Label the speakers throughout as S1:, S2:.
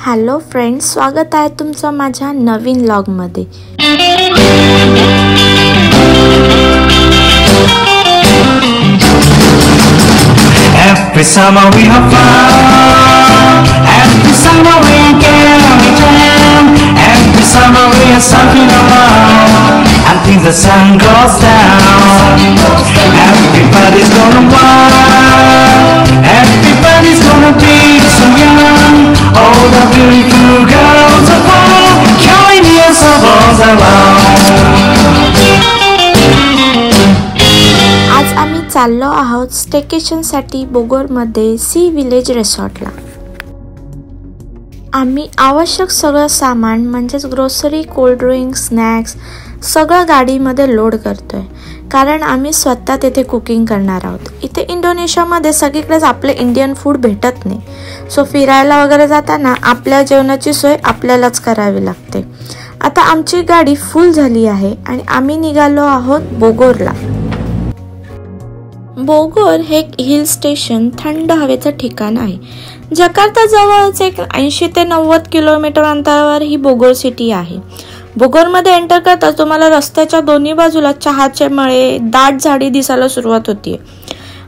S1: Hello friends, स्वागत आहे तुमचं माझ्या नवीन व्लॉगमध्ये.
S2: Every summer we have fun. Every summer we get on the jam. Every summer we are something around. Until the sun goes down. Everybody's gonna wild. Everybody's gonna be so young. All the beautiful girls are born. Carrying years of balls around.
S1: आज आम्ही चाललो आहोत स्टेकेशनसाठी बोगोरमध्ये C village रिसॉर्टला. आम्ही आवश्यक सगळं सामान म्हणजेच grocery, cold drink, snacks सगळं गाडीमध्ये लोड करतोय, कारण आम्ही स्वतः तेथे कुकिंग करणार आहोत. इथे इंडोनेशियामध्ये सगळीकडेच आपले इंडियन फूड भेटत नाही, सो फिरायला वगैरे जाताना आपल्या जेवणाची सोय आपल्यालाच करावी लागते. आता आमची गाडी फुल झाली आहे आणि आम्ही निघालो आहोत बोगोरला. बोगोर हे एक हिल स्टेशन, थंड हवेचं ठिकाण आहे. जकार्ता जवळच एक 80 ते 90 किलोमीटर अंतरावर ही बोगोर सिटी आहे. बोगोरमध्ये एंटर करता तुम्हाला रस्त्याच्या दोन्ही बाजूला चहाचे मळे, दाट झाडी दिसायला सुरुवात होतीये.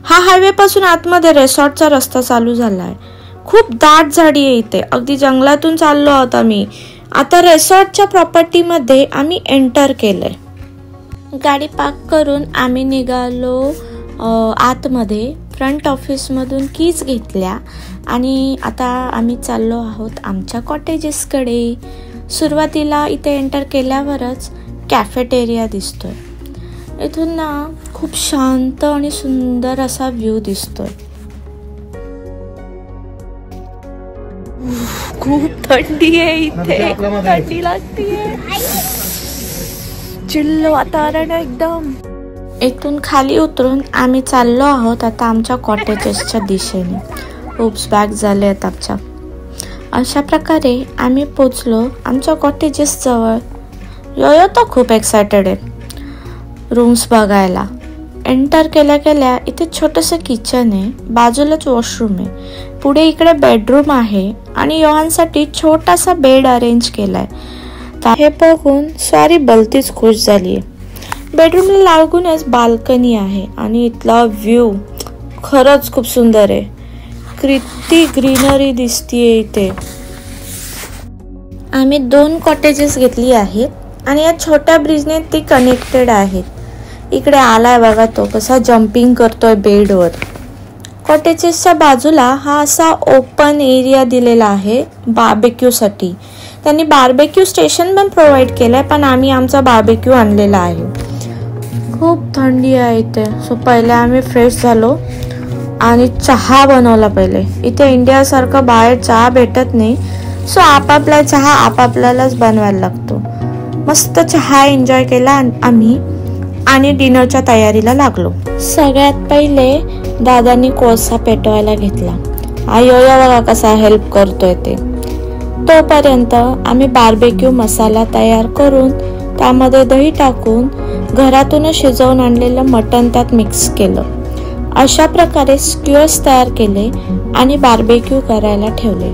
S1: हा हायवे पासून आतमध्ये रिसॉर्टचा रस्ता चालू झाला आहे. खूप दाट झाडी आहे इथे, अगदी जंगलातून चाललो आहोत आम्ही. आता रिसॉर्टच्या प्रॉपर्टीमध्ये आम्ही एंटर केलंय. गाडी पार्क करून आम्ही निघालो आतमध्ये. फ्रंट ऑफिसमधून कीज घेतल्या आणि आता आम्ही चाललो आहोत आमच्या कॉटेजेसकडे. सुरुवातीला इथे एंटर केल्यावरच कॅफेटेरिया दिसतोय. इथून ना खूप शांत आणि सुंदर असा व्ह्यू दिसतोय. खूप थंडी आहे इथे, थंडी लागतीये. चिल्ल वातावरण आहे एकदम. इथून खाली उतरून आम्ही चाललो आहोत आता आमच्या कॉटेजेसच्या दिशेने. उप्स बॅग झाले आहेत आमच्या. अशा प्रकारे आम्ही पोचलो आमच्या कॉटेजेस जवळ. यो तर खूप एक्सायटेड आहे रूम्स बघायला. एंटर केल्या केल्या इथे छोटंसं किचन आहे, बाजूलाच वॉशरूम आहे, पुढे इकडे बेडरूम आहे आणि योहानसाठी छोटासा बेड अरेंज केलाय. हे बघून सारी भलतीच खुश झाली आहे. बेडरूमला लागूनच बाल्कनी आहे आणि इथला व्ह्यू खरंच खूप सुंदर आहे. किती ग्रीनरी दिसतीये इथे. आम्ही 2 कॉटेजेस घेतली आहेत आणि या छोट्या ब्रिजने ती कनेक्टेड आहेत. इकडे आलाय बघा तो कसा जम्पिंग करतोय बेडवर. कॉटेजेसच्या बाजूला हा असा ओपन एरिया दिलेला आहे बार्बेक्यूसाठी. त्यांनी बार्बेक्यू स्टेशन पण प्रोव्हाइड केलंय, पण आम्ही आमचा बार्बेक्यू आणलेला आहे. खूप थंडी आहे इथे, सो पहिले आम्ही फ्रेश झालो आणि चहा बनवला. पहिले इथे इंडियासारखं बाहेर चहा भेटत नाही, सो आपापला चहा आपापल्यालाच बनवायला लागतो. मस्त चहा एन्जॉय केला आम्ही आणि डिनरच्या तयारीला लागलो. सगळ्यात पहिले दादांनी कोळसा पेटवायला घेतला. आयो बघा कसा हेल्प करतोय ते. तोपर्यंत आम्ही बार्बेक्यू मसाला तयार करून त्यामध्ये दही टाकून घरातूनच शिजवून आणलेलं मटण त्यात मिक्स केलं. अशा प्रकारे स्क्यूअर्स तयार केले आणि बार्बेक्यू करायला ठेवले.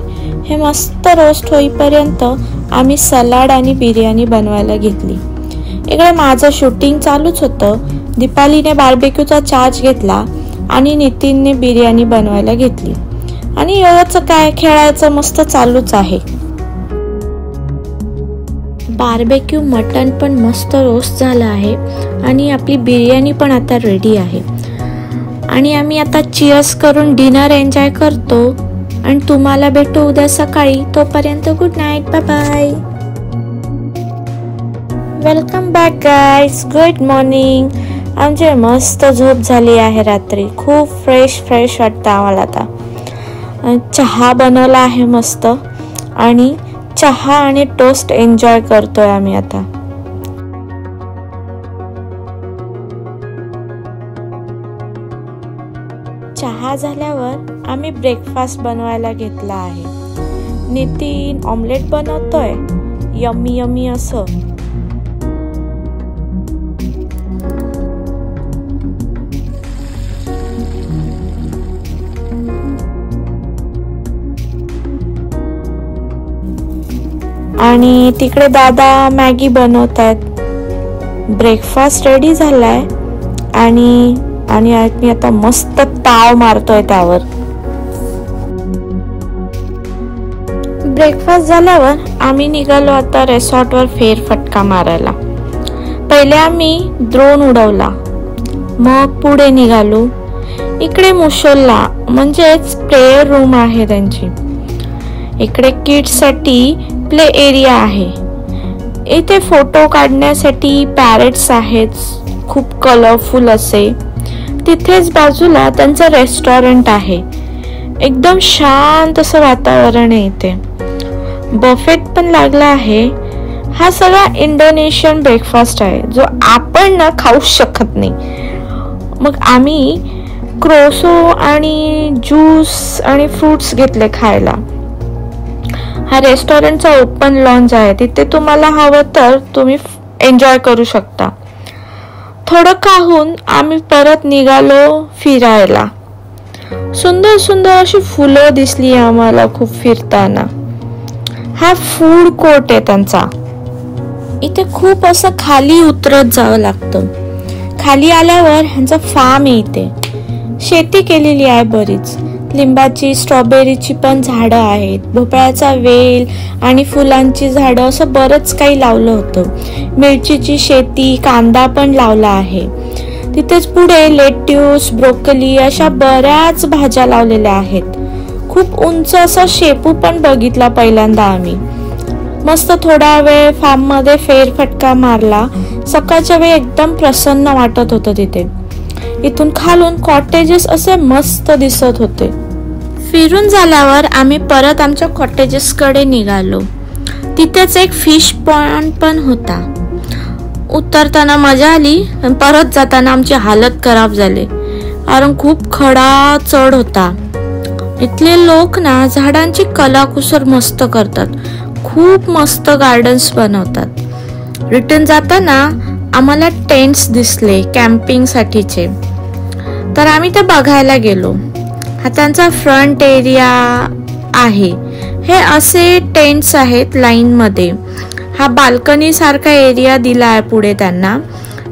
S1: हे मस्त रोस्ट होईपर्यंत आम्ही सलाड आणि बिर्याणी बनवायला घेतली. इकडे माझं शूटिंग चालूच होतं. दीपालीने बार्बेक्यूचा चार्ज घेतला आणि नितीनने बिर्याणी बनवायला घेतली. आणि एवढंच काय, खेळायचं मस्त चालूच आहे. बार्बेक्यू मटण पण मस्त रोस्ट झालं आहे आणि आपली बिर्याणी पण आता रेडी आहे. आणि आम्ही आता चिअर्स करून डिनर एन्जॉय करतो आणि तुम्हाला भेटू उद्या सकाळी. तोपर्यंत good night, bye bye. Welcome back guys, good morning. आमची मस्त झोप झाली आहे रात्री. खूप फ्रेश वाटतं आम्हाला आता. चहा बनवला आहे मस्त आणि चहा आणि टोस्ट एन्जॉय करतोय आम्ही आता. चहा झाल्यावर आम्ही ब्रेकफास्ट बनवायला घेतला आहे. नितीन ऑमलेट बनवतोय, यम्मी यम्मी असं. आणि तिकडे दादा मॅगी बनवत आहेत. ब्रेकफास्ट रेडी झालाय आणि मी आता मस्त ताव मारतोय त्यावर. ब्रेकफास्ट झाल्यावर आम्ही निघालो आता रिसॉर्टवर फेरफटका मारायला. पहिले आम्ही ड्रोन उडवला, मग पुढे निघालो. इकडे मुशोल्ला म्हणजेच प्लेयर रूम आहे त्यांची. इकडे किड्ससाठी प्ले एरिया आहे. इथे फोटो काढण्यासाठी पॅरेट्स आहेत, खूप कलरफुल असे. तिथेच बाजूला त्यांचं रेस्टॉरंट आहे. एकदम शांत असं वातावरण आहे इथे. बफेट पण लागला आहे. हा सगळा इंडोनेशियन ब्रेकफास्ट आहे जो आपण ना खाऊ शकत नाही. मग आम्ही क्रोसो आणि ज्यूस आणि फ्रुट्स घेतले खायला. हा रेस्टॉरंटचा ओपन लॉन्च आहे. तिथे तुम्हाला हवं तर तुम्ही एन्जॉय करू शकता. थोडं खाऊन आम्ही परत निघालो फिरायला. सुंदर सुंदर अशी फुलं दिसली आम्हाला खूप फिरताना. हा फूड कोर्ट आहे त्यांचा. इथे खूप असं खाली उतरत जावं लागतं. खाली आल्यावर ह्यांचा फार्म आहे. इथे शेती केलेली आहे बरीच. लिंबाची, स्ट्रॉबेरीची पण झाडं आहेत. भोपळ्याचा वेल आणि फुलांची झाडं असं बरंच काही लावलं होतं. मिरचीची शेती, कांदा पण लावला आहे. तिथेच पुढे लेट्यूस, ब्रोकली अशा बऱ्याच भाज्या लावलेल्या आहेत. खूप उंच असा शेपू पण बघितला पहिल्यांदा आम्ही. मस्त थोडा वेळ फार्म मध्ये फेरफटका मारला. सकाळच्या वेळी एकदम प्रसन्न वाटत होतं तिथे. इथून खालून कॉटेजेस असे मस्त दिसत होते. फिरून झाल्यावर आम्ही परत आमच्या कॉटेजेस कडे निघालो. तिथेच एक फिश पॉइंट पण होता. उतरताना मजा आली, पण परत जाताना आमची हालत खराब झाली कारण खूप खडा चढ होता. इथले लोक ना झाडांची कलाकुसर मस्त करतात. खूप मस्त गार्डन्स बनवतात. रिटर्न जाताना आम्हाला टेंट्स दिसले कॅम्पिंग साठीचे, तर आम्ही ते बघायला गेलो. हा त्यांचा फ्रंट एरिया आहे. हे असे टेंट्स आहेत लाईन मध्ये. हा बाल्कनी सारखा एरिया दिला आहे पुढे त्यांना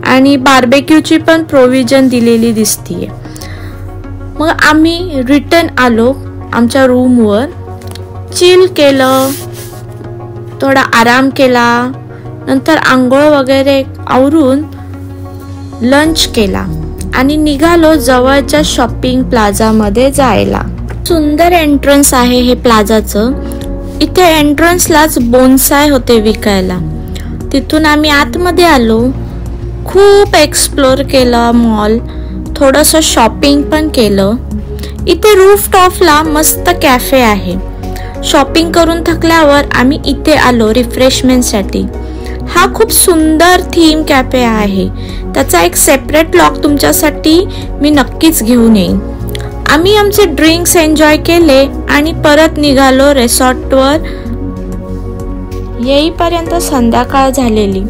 S1: आणि बार्बेक्यूची पण प्रोव्हिजन दिलेली दिसतीये. मग आम्ही रिटर्न आलो आमच्या रूमवर. चिल केलं, थोडा आराम केला, नंतर आंघोळ वगैरे आवरून लंच केला आणि निघालो जवळच्या शॉपिंग प्लाझा मध्ये जायला. सुंदर एंट्रन्स आहे हे प्लाझाचं. इथे एंट्रन्सलाच बोन्साय होते विकायला. तिथून आम्ही आतमध्ये आलो. खूप एक्सप्लोर केलं मॉल, थोडंसं शॉपिंग पण केलं. इथे रूफ टॉपला मस्त कॅफे आहे. शॉपिंग करून थकल्यावर आम्ही इथे आलो रिफ्रेशमेंटसाठी. हा खूप सुंदर थीम कॅफे आहे. त्याचा एक सेपरेट ब्लॉग तुमच्यासाठी मी नक्कीच घेऊन येईन. आम्ही आमचे ड्रिंक्स एन्जॉय केले आणि परत निघालो रिसॉर्टवर. येईपर्यंत संध्याकाळ झालेली,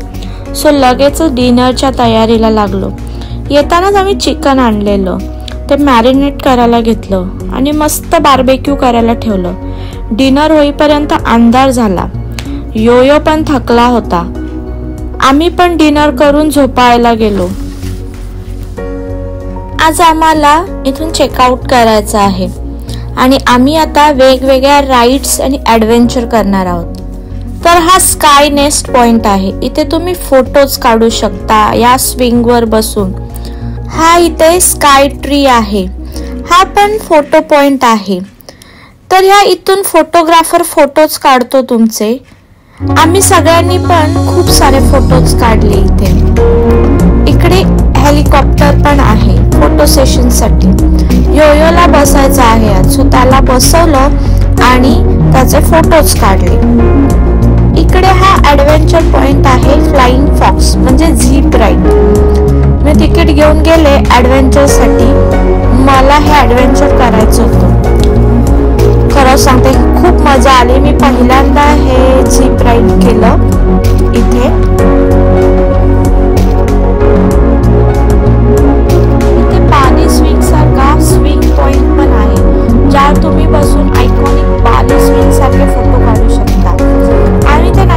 S1: सो लगेच डिनरच्या तयारीला लागलो. येतानाच आम्ही चिकन आणलेलं, ते मॅरिनेट करायला घेतलं आणि मस्त बार्बेक्यू करायला ठेवलं. डिनर होईपर्यंत अंधार झाला. योयो पण थकला होता. आम्ही पण डिनर करून झोपायला गेलो. आज आम्हाला इथून चेकआउट करायचं आहे आणि आम्ही आता वेगवेगळ्या राईड्स आणि ॲडव्हेंचर करणार आहोत. तर हा स्काय नेस्ट पॉइंट आहे. इथे तुम्ही फोटोज काढू शकता या स्विंगवर बसून. हा इथे स्काय ट्री आहे. हा पण फोटो पॉइंट आहे. तर ह्या इथून फोटोग्राफर फोटोज काढतो तुमचे. आम्ही सगळ्यांनी पण खूप सारे फोटोज काढले इथे. इकडे हेलिकॉप्टर पण आहे फोटो सेशन साठी. योयोला बसायचं आहे आज, सो त्याला बसवलं आणि त्याचे फोटोज काढले. इकडे हा ॲडव्हेंचर पॉइंट आहे फ्लाइंग फॉक्स म्हणजे झीप राईड. मी तिकीट घेऊन गेले ॲडव्हेंचर साठी. मला हे ॲडव्हेंचर करायचं होतं. खरं सांगते खूप मजा आली. मी पहिल्यांदा हे झीप राईड केलं इथे. इथे बाली स्विंग सारखा स्विंग पॉइंट पण आहे, ज्यावर तुम्ही बसून आयकॉनिक बाली स्विंग सारखे फोटो काढू शकता. आम्ही ते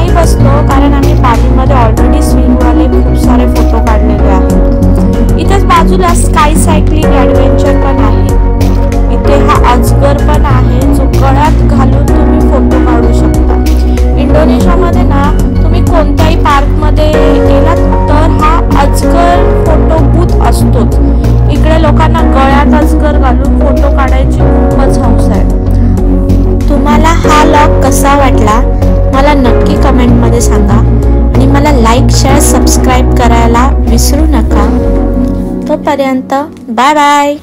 S1: कमेंटमध्ये सांगा आणि मला लाईक शेअर सबस्क्राईब करायला विसरू नका. तोपर्यंत बाय बाय.